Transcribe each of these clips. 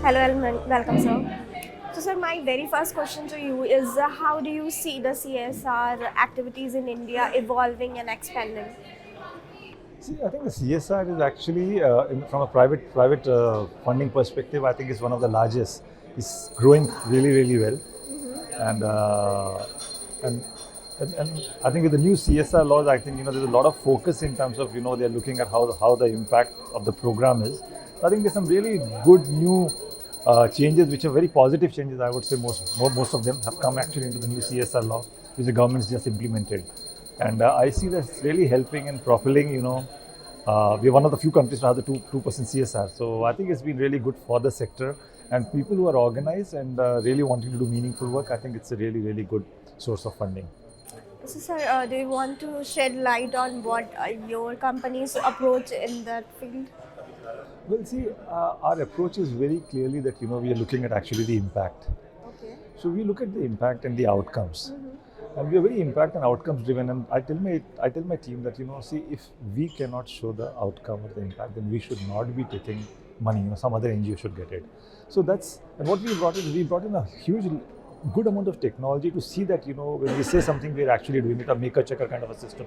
Hello and welcome, sir. So, sir, my very first question to you is how do you see the CSR activities in India evolving and expanding? See, I think the CSR is actually, from a private funding perspective, I think it's one of the largest. It's growing really well, and uh, and, and I think with the new CSR laws, I think there's a lot of focus in terms of they're looking at how the impact of the program is. So I think there's some really good new changes, which are very positive changes. I would say most of them have come actually into the new CSR law, which the government's just implemented, and I see that's really helping and propelling. We're one of the few countries to have the 2% CSR. So I think it's been really good for the sector and people who are organized and really wanting to do meaningful work. I think it's a really good source of funding. So, sir, do you want to shed light on what your company's approach in that field? Well, see, our approach is very clearly that we are looking at actually the impact. Okay. So we look at the impact and the outcomes, and we are very impact and outcomes driven. And I tell my team that see, if we cannot show the outcome or the impact, then we should not be taking money. Some other NGO should get it. So that's and what we brought in a huge, good amount of technology to see that when we say something, we're actually doing it, a maker checker kind of a system.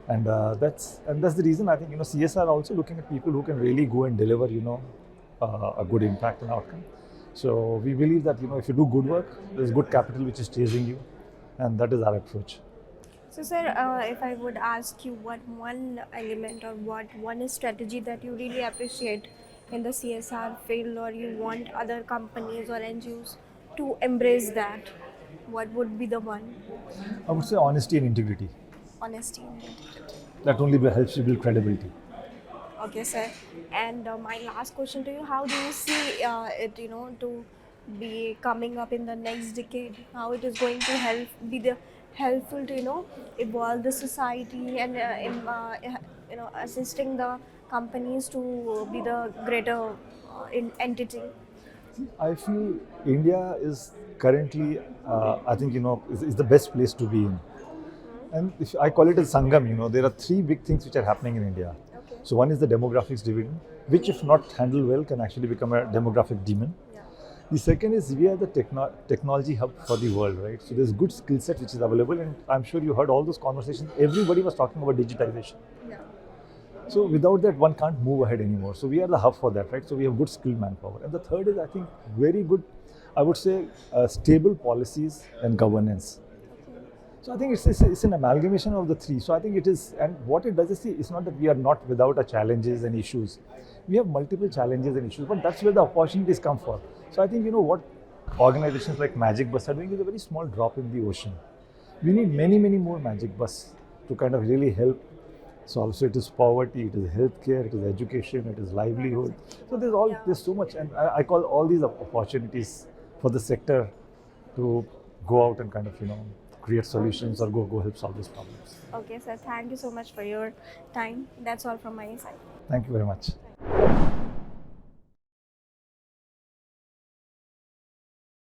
And that's the reason I think CSR also looking at people who can really go and deliver a good impact and outcome. So we believe that if you do good work, there's good capital which is chasing you, and that is our approach. So, sir, if I would ask you what one element or what one strategy that you really appreciate in the CSR field, or you want other companies or NGOs to embrace that, what would be the one? I would say honesty and integrity. Honesty and integrity. That only helps you build credibility. Okay, sir. And my last question to you: how do you see it? To be coming up in the next decade, how it is going to be the helpful to evolve the society and assisting the companies to be the greater entity. I feel India is currently, I think is the best place to be in. And if I call it a Sangam, there are three big things which are happening in India. Okay. So one is the demographics dividend, which if not handled well can actually become a demographic demon. Yeah. The second is we are the technology hub for the world, right? So there's good skill set which is available, and I'm sure you heard all those conversations. Everybody was talking about digitization. Yeah. So without that, one can't move ahead anymore. So we are the hub for that, right? So we have good skilled manpower. And the third is, I think, very good, I would say, stable policies and governance. So I think it's an amalgamation of the three. So I think it is, and what it does is, see, it's not that we are not without our challenges and issues. We have multiple challenges and issues, but that's where the opportunities come for. So I think what organizations like Magic Bus are doing is a very small drop in the ocean. We need many more Magic Bus to kind of really help solve. So it is poverty, it is healthcare, it is education, it is livelihood. So there's so much, and I call all these opportunities for the sector to go out and kind of create solutions or go help solve these problems. Okay, sir. Thank you so much for your time. That's all from my side. Thank you very much.